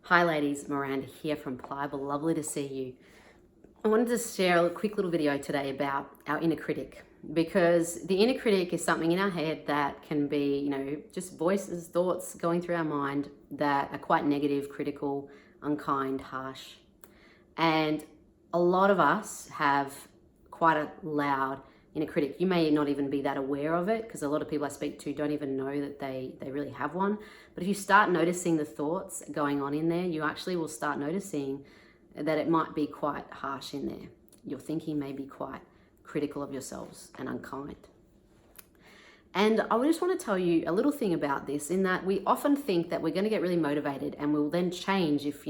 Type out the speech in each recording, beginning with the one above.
Hi ladies, Miranda here from Pliable. Lovely to see you. I wanted to share a quick little video today about our inner critic, because the inner critic is something in our head that can be, just voices, thoughts going through our mind that are quite negative, critical, unkind, harsh. And a lot of us have quite a loud inner critic. You may not even be that aware of it, because a lot of people I speak to don't even know that they really have one. But if you start noticing the thoughts going on in there, you actually will start noticing that it might be quite harsh in there. Your thinking may be quite critical of yourselves and unkind. And I just want to tell you a little thing about this, in that we often think that we're going to get really motivated and we'll then change if,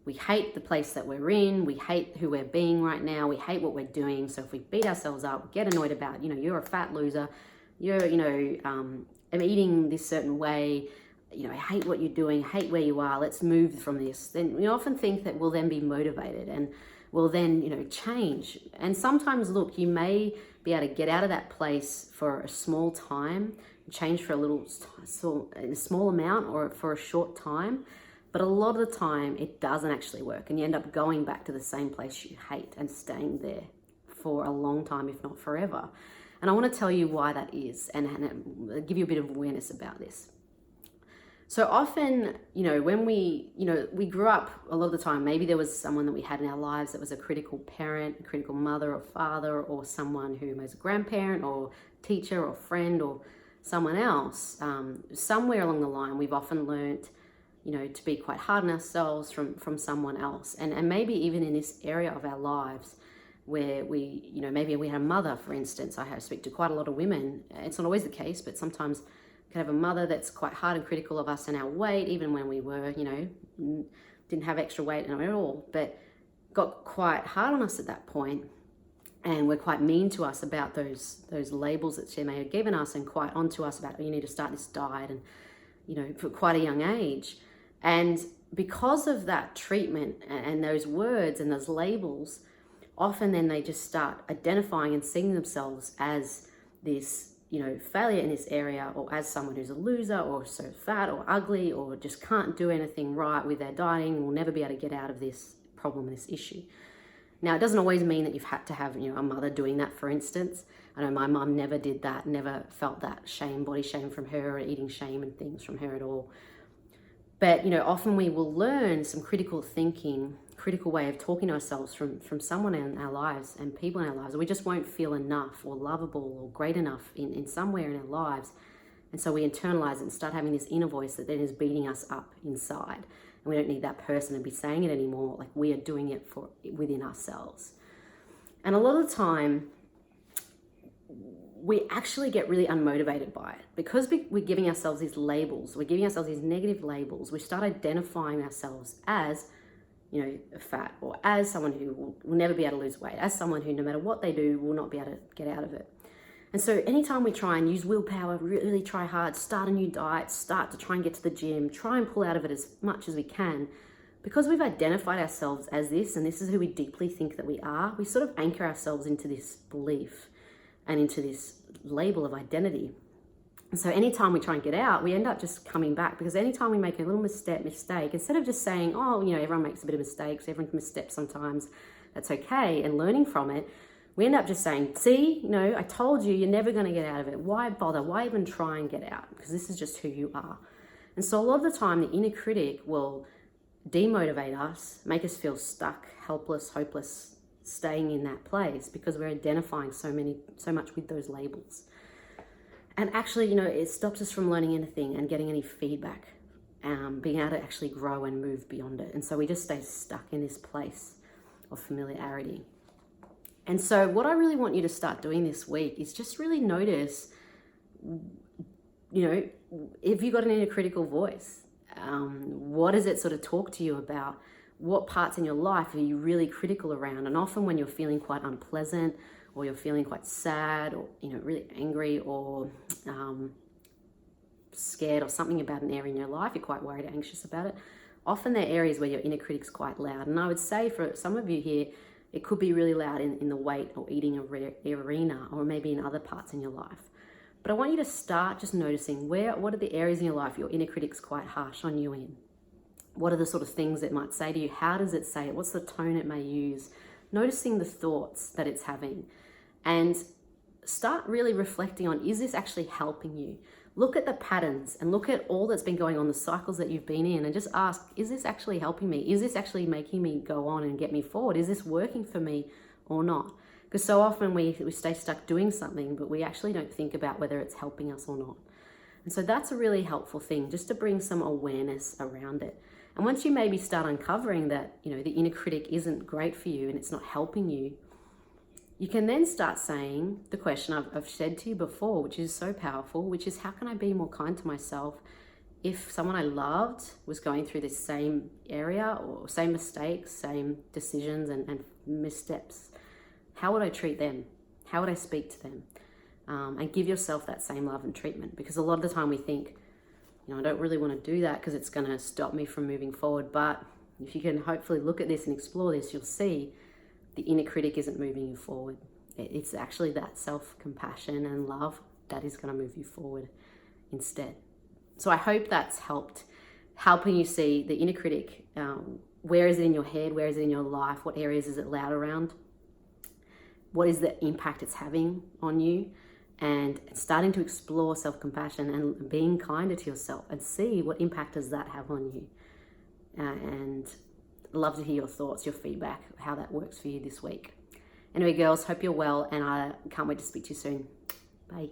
we hate the place that we're in, we hate who we're being right now, we hate what we're doing. So if we beat ourselves up, get annoyed about, you're a fat loser, you're, I'm eating this certain way, I hate what you're doing, hate where you are, let's move from this. Then we often think that we'll then be motivated and we'll then, change. And sometimes, look, you may be able to get out of that place for a small time, change for a small amount or for a short time. But a lot of the time it doesn't actually work, and you end up going back to the same place you hate and staying there for a long time, if not forever. And I want to tell you why that is and give you a bit of awareness about this. So often, when we grew up, a lot of the time, maybe there was someone that we had in our lives that was a critical parent, a critical mother or father, or someone who was a grandparent or teacher or friend or someone else. Somewhere along the line, we've often learnt to be quite hard on ourselves from someone else. And maybe even in this area of our lives where we, maybe we had a mother, for instance. I speak to quite a lot of women. It's not always the case, but sometimes we can have a mother that's quite hard and critical of us and our weight, even when we were, didn't have extra weight at all, but got quite hard on us at that point. And were quite mean to us about those labels that she may have given us, and quite onto us about, you need to start this diet, and, for quite a young age. And because of that treatment and those words and those labels, often then they just start identifying and seeing themselves as this, failure in this area, or as someone who's a loser, or so fat or ugly, or just can't do anything right with their dieting, and will never be able to get out of this problem, this issue. Now, it doesn't always mean that you've had to have, a mother doing that, for instance. I know my mum never did that, never felt that shame, body shame from her, or eating shame and things from her at all. But, often we will learn some critical thinking, critical way of talking to ourselves from someone in our lives and people in our lives. We just won't feel enough or lovable or great enough in somewhere in our lives. And so we internalize it and start having this inner voice that then is beating us up inside. And we don't need that person to be saying it anymore. Like, we are doing it within ourselves. And a lot of the time, we actually get really unmotivated by it, because we're giving ourselves these labels, we're giving ourselves these negative labels. We start identifying ourselves as, fat, or as someone who will never be able to lose weight, as someone who, no matter what they do, will not be able to get out of it. And so anytime we try and use willpower, really try hard, start a new diet, start to try and get to the gym, try and pull out of it as much as we can, because we've identified ourselves as this, and this is who we deeply think that we are, we sort of anchor ourselves into this belief and into this label of identity. And so anytime we try and get out, we end up just coming back, because anytime we make a little mistake, instead of just saying, oh, everyone makes a bit of mistakes, everyone can misstep sometimes, that's okay, and learning from it, we end up just saying, see, I told you, you're never going to get out of it. Why bother? Why even try and get out? Because this is just who you are. And so a lot of the time, the inner critic will demotivate us, make us feel stuck, helpless, hopeless, staying in that place, because we're identifying so much with those labels. And actually, it stops us from learning anything and getting any feedback, being able to actually grow and move beyond it. And so we just stay stuck in this place of familiarity. And so what I really want you to start doing this week is just really notice, if you've got an inner critical voice, what does it sort of talk to you about? What parts in your life are you really critical around? And often when you're feeling quite unpleasant, or you're feeling quite sad, or really angry, or scared, or something about an area in your life, you're quite worried, anxious about it, often there are areas where your inner critic's quite loud. And I would say for some of you here, it could be really loud in the weight or eating arena, or maybe in other parts in your life. But I want you to start just noticing what are the areas in your life your inner critic's quite harsh on you in. What are the sort of things it might say to you? How does it say it? What's the tone it may use? Noticing the thoughts that it's having, and start really reflecting on, is this actually helping you? Look at the patterns and look at all that's been going on, the cycles that you've been in, and just ask, is this actually helping me? Is this actually making me go on and get me forward? Is this working for me or not? Because so often we stay stuck doing something, but we actually don't think about whether it's helping us or not. And so that's a really helpful thing, just to bring some awareness around it. And once you maybe start uncovering that, the inner critic isn't great for you and it's not helping you, you can then start saying the question I've said to you before, which is so powerful, which is, how can I be more kind to myself if someone I loved was going through this same area or same mistakes, same decisions and missteps? How would I treat them? How would I speak to them? And give yourself that same love and treatment, because a lot of the time we think, I don't really want to do that because it's going to stop me from moving forward. But if you can hopefully look at this and explore this, you'll see the inner critic isn't moving you forward. It's actually that self-compassion and love that is going to move you forward instead. So I hope that's helping you see the inner critic. Where is it in your head? Where is it in your life? What areas is it loud around? What is the impact it's having on you? And starting to explore self-compassion and being kinder to yourself, and see what impact does that have on you. And love to hear your thoughts, your feedback, how that works for you this week. Anyway, girls, hope you're well, and I can't wait to speak to you soon. Bye.